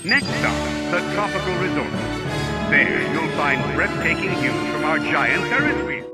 Next stop, the Tropical Resort. There, you'll find breathtaking views from our giant Ferris wheel.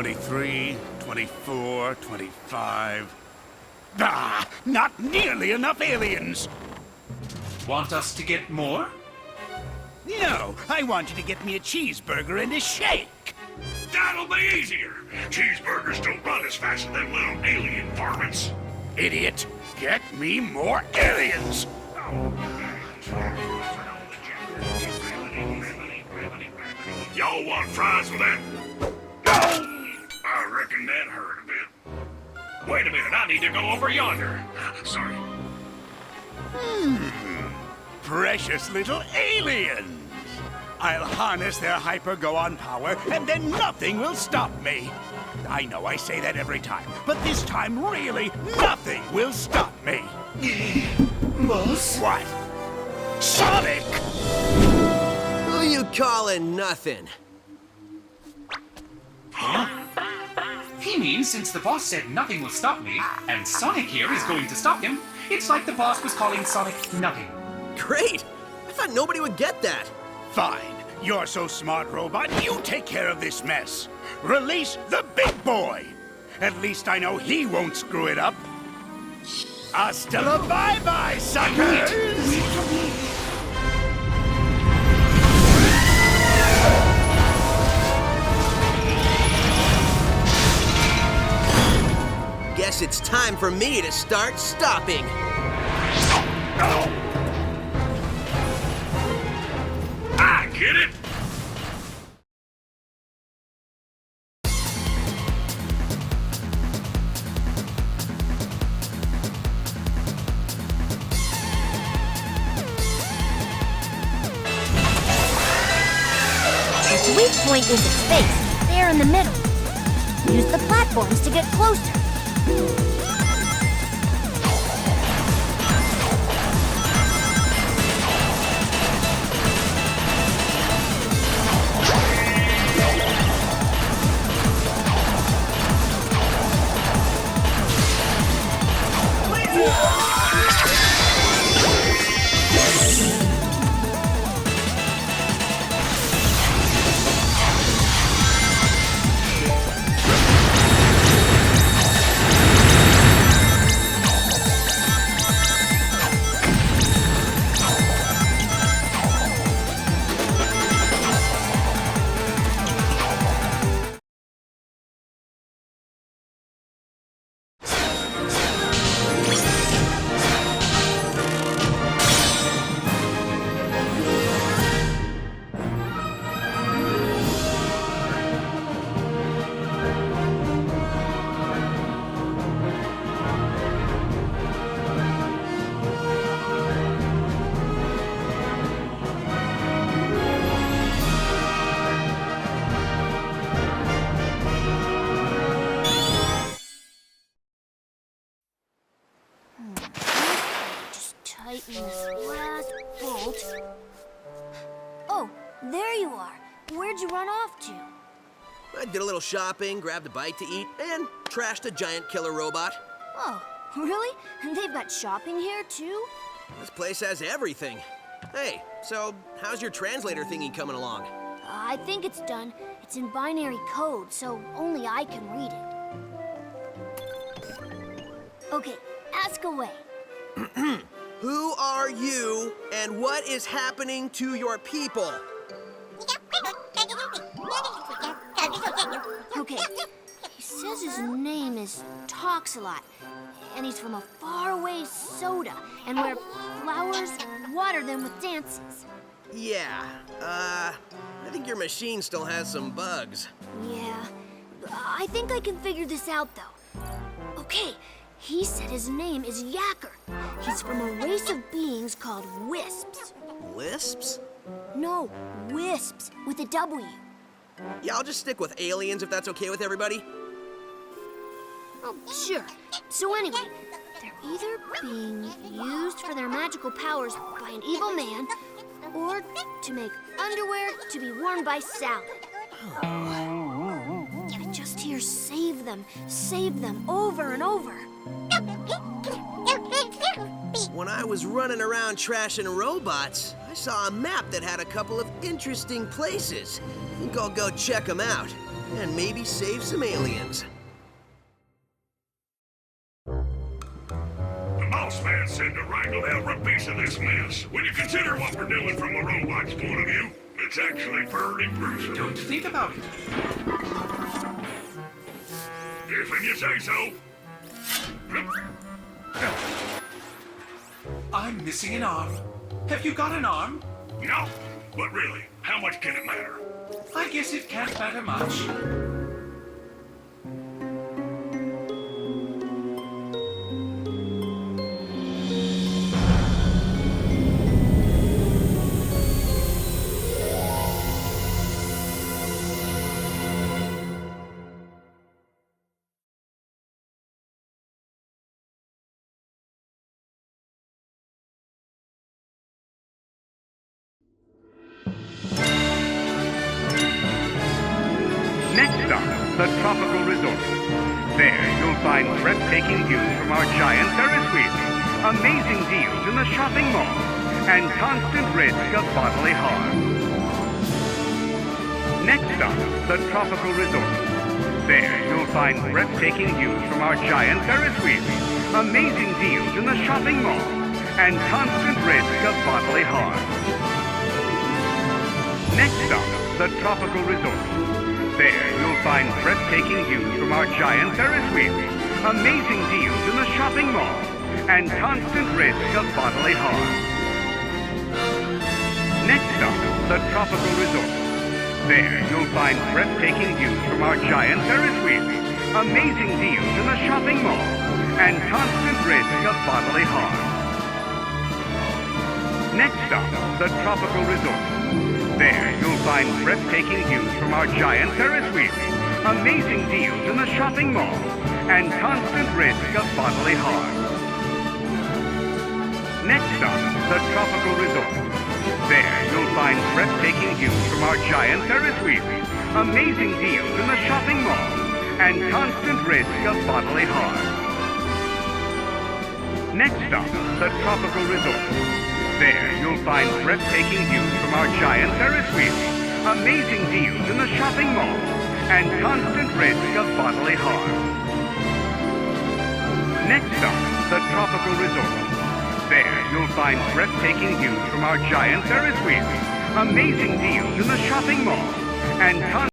23, 24, 25... Ah! Not nearly enough aliens! Want us to get more? No, I want you to get me a cheeseburger and a shake. That'll be easier. Cheeseburgers don't run as fast as them little alien varmints. Idiot, get me more aliens! Y'all want fries with that? I reckon that hurt a bit. Wait a minute, I need to go over yonder. Sorry. Precious little aliens! I'll harness their hyper-go-on power, and then nothing will stop me. I know I say that every time, but this time, really, nothing will stop me. Boss? What? Sonic! Who you calling nothing? He means since the boss said nothing will stop me, and Sonic here is going to stop him, it's like the boss was calling Sonic nothing. Great! I thought nobody would get that. Fine. You're so smart, robot. You take care of this mess. Release the big boy. At least I know he won't screw it up. Hasta la bye-bye, suckers! Guess it's time for me to start stopping. I get it. Its weak point is its face, there in the middle. Use the platforms to get closer. Tighten this last bolt. Oh, there you are. Where'd you run off to? I did a little shopping, grabbed a bite to eat, and trashed a giant killer robot. Oh, really? And they've got shopping here, too? This place has everything. Hey, so how's your translator thingy coming along? I think it's done. It's in binary code, so only I can read it. Okay, ask away. Who are you, and what is happening to your people? Okay, he says his name is Talks a Lot, and he's from a faraway soda, and where flowers water them with dances. Yeah, I think your machine still has some bugs. Yeah, I think I can figure this out, though. Okay, he said his name is Yacker. He's from a race of beings called Wisps. Lisps? No, Wisps, with a W. Yeah, I'll just stick with aliens if that's okay with everybody. Oh, sure. So anyway, they're either being used for their magical powers by an evil man, or to make underwear to be worn by Salad. I just hear save them, over and over. When I was running around trashing robots, I saw a map that had a couple of interesting places. I think I'll go check them out. and maybe save some aliens. The boss man said to wrangle every piece of this mess. When you consider what we're doing from a robot's point of view, it's actually pretty gruesome. Don't think about it. If you say so. I'm missing an arm. Have you got an arm? No, but really, how much can it matter? I guess it can't matter much. Next stop, the Tropical Resort. There, you'll find breathtaking views from our giant Ferris wheel, amazing deals in the shopping mall, and constant risk of bodily harm. Next stop, the Tropical Resort. There, you'll find breathtaking views from our giant Ferris wheel, amazing deals in the shopping mall, and constant risk of bodily harm. Next stop, the Tropical Resort. There, you'll find breathtaking views from our giant Ferris wheel, amazing deals in the shopping mall, and constant risk of bodily harm. Next stop, the Tropical Resort. There, you'll find breathtaking views from our giant Ferris wheel, amazing deals in the shopping mall, and constant risk of bodily harm. Next stop, the Tropical Resort. There, you'll find breathtaking views from our giant Ferris wheel, amazing deals in the shopping mall, and constant risk of bodily harm. Next stop, the Tropical Resort. There, you'll find breathtaking views from our giant Ferris wheel, amazing deals in the shopping mall, and constant risk of bodily harm. Next stop, the Tropical Resort. There, you'll find breathtaking views from our giant Ferris wheel, amazing deals in the shopping mall, and constant risk of bodily harm. Next stop, the Tropical Resort. There, you'll find breathtaking views from our giant Ferris wheel, amazing deals in the shopping mall, and constant